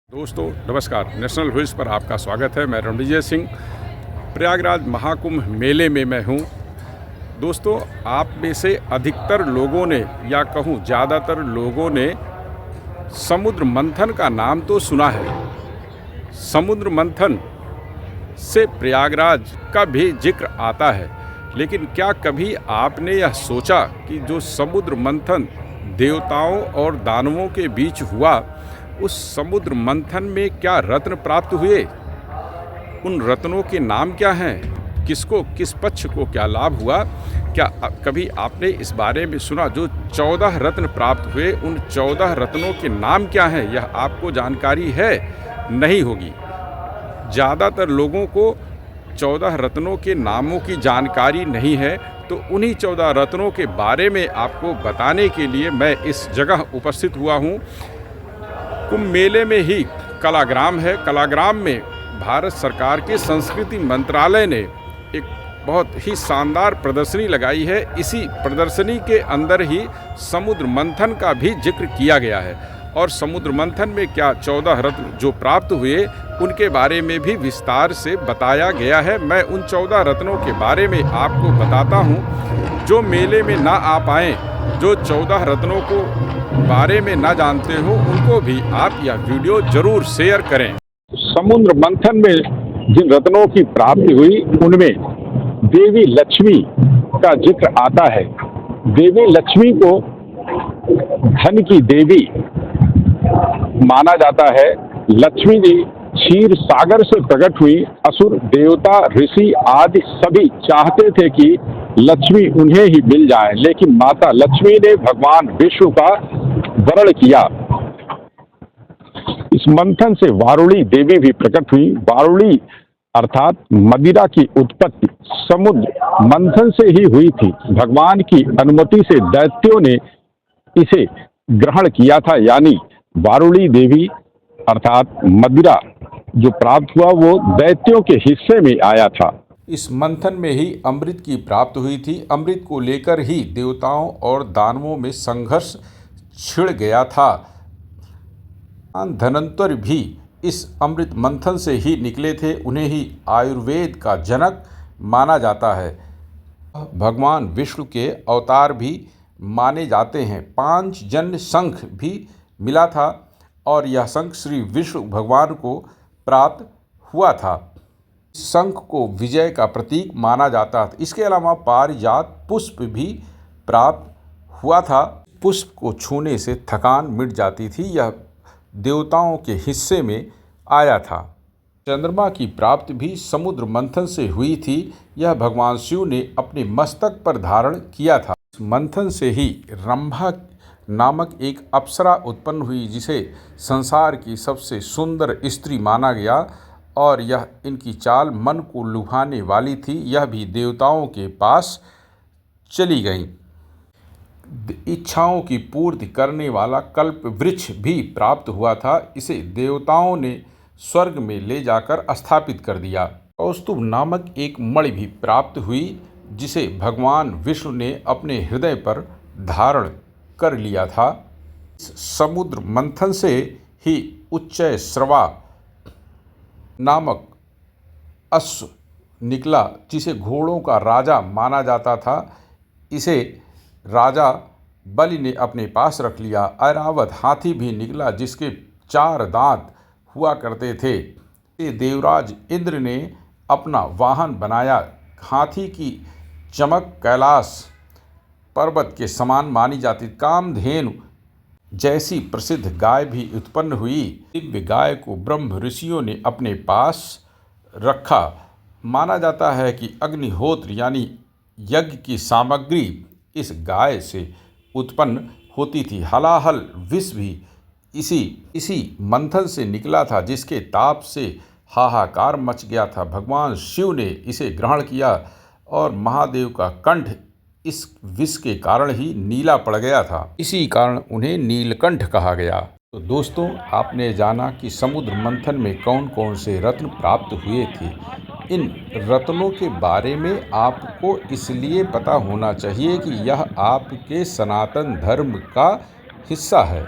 दोस्तों नमस्कार। National views पर आपका स्वागत है। मैं रणविजय सिंह। प्रयागराज महाकुंभ मेले में मैं हूँ। दोस्तों, आप में से अधिकतर लोगों ने या कहूँ ज़्यादातर लोगों ने समुद्र मंथन का नाम तो सुना है। समुद्र मंथन से प्रयागराज का भी जिक्र आता है, लेकिन क्या कभी आपने यह सोचा कि जो समुद्र मंथन देवताओं और दानवों के बीच हुआ, उस समुद्र मंथन में क्या रत्न प्राप्त हुए? उन रत्नों के नाम क्या हैं? किसको, किस पक्ष को क्या लाभ हुआ? क्या कभी आपने इस बारे में सुना? जो 14 रत्न प्राप्त हुए, उन 14 रत्नों के नाम क्या हैं? यह आपको जानकारी है? नहीं होगी। ज़्यादातर लोगों को 14 रत्नों के नामों की जानकारी नहीं है, तो उन्हीं 14 रत्नों के बारे में आपको बताने के लिए मैं इस जगह उपस्थित हुआ हूँ। कुंभ मेले में ही कलाग्राम है। कलाग्राम में भारत सरकार के संस्कृति मंत्रालय ने एक बहुत ही शानदार प्रदर्शनी लगाई है। इसी प्रदर्शनी के अंदर ही समुद्र मंथन का भी जिक्र किया गया है, और समुद्र मंथन में क्या 14 रत्न जो प्राप्त हुए, उनके बारे में भी विस्तार से बताया गया है। मैं उन 14 रत्नों के बारे में आपको बताता हूँ। जो मेले में ना आ पाएँ, जो 14 रत्नों को बारे में ना जानते हो, उनको भी आप यह वीडियो जरूर शेयर करें। समुद्र मंथन में जिन रत्नों की प्राप्ति हुई, उनमें देवी लक्ष्मी का जिक्र आता है। देवी लक्ष्मी को धन की देवी माना जाता है। लक्ष्मी जी क्षीर सागर से प्रकट हुई। असुर, देवता, ऋषि आदि सभी चाहते थे कि लक्ष्मी उन्हें ही मिल जाए, लेकिन माता लक्ष्मी ने भगवान विष्णु का वरण किया। इस मंथन से वारुणी देवी भी प्रकट हुई। वारुणी अर्थात मदिरा की उत्पत्ति समुद्र मंथन से ही हुई थी। भगवान की अनुमति से दैत्यों ने इसे ग्रहण किया था, यानी वारुणी देवी अर्थात मदिरा जो प्राप्त हुआ वो दैत्यों के हिस्से में आया था। इस मंथन में ही अमृत की प्राप्ति हुई थी। अमृत को लेकर ही देवताओं और दानवों में संघर्ष छिड़ गया था। धन्वंतरि भी इस अमृत मंथन से ही निकले थे। उन्हें ही आयुर्वेद का जनक माना जाता है। भगवान विष्णु के अवतार भी माने जाते हैं। 5 जन्य शंख भी मिला था, और यह शंख श्री विष्णु भगवान को प्राप्त हुआ था। शंख को विजय का प्रतीक माना जाता था। इसके अलावा पारिजात पुष्प भी प्राप्त हुआ था। पुष्प को छूने से थकान मिट जाती थी। यह देवताओं के हिस्से में आया था। चंद्रमा की प्राप्ति भी समुद्र मंथन से हुई थी। यह भगवान शिव ने अपने मस्तक पर धारण किया था। मंथन से ही रंभा नामक एक अप्सरा उत्पन्न हुई, जिसे संसार की सबसे सुंदर स्त्री माना गया, और यह इनकी चाल मन को लुभाने वाली थी। यह भी देवताओं के पास चली गईं। इच्छाओं की पूर्ति करने वाला कल्प वृक्ष भी प्राप्त हुआ था। इसे देवताओं ने स्वर्ग में ले जाकर स्थापित कर दिया। कौस्तुभ नामक एक मणि भी प्राप्त हुई, जिसे भगवान विष्णु ने अपने हृदय पर धारण कर लिया था। समुद्र मंथन से ही उच्चय श्रवा नामक अश्व निकला, जिसे घोड़ों का राजा माना जाता था। इसे राजा बलि ने अपने पास रख लिया। ऐरावत हाथी भी निकला, जिसके 4 दांत हुआ करते थे। ये देवराज इंद्र ने अपना वाहन बनाया। हाथी की चमक कैलाश पर्वत के समान मानी जाती। कामधेनु जैसी प्रसिद्ध गाय भी उत्पन्न हुई। दिव्य गाय को ब्रह्म ऋषियों ने अपने पास रखा। माना जाता है कि अग्निहोत्र यानी यज्ञ की सामग्री इस गाय से उत्पन्न होती थी। हलाहल विष भी इसी मंथन से निकला था, जिसके ताप से हाहाकार मच गया था। भगवान शिव ने इसे ग्रहण किया, और महादेव का कंठ इस विष के कारण ही नीला पड़ गया था। इसी कारण उन्हें नीलकंठ कहा गया। तो दोस्तों, आपने जाना कि समुद्र मंथन में कौन कौन से रत्न प्राप्त हुए थे। इन रत्नों के बारे में आपको इसलिए पता होना चाहिए कि यह आपके सनातन धर्म का हिस्सा है।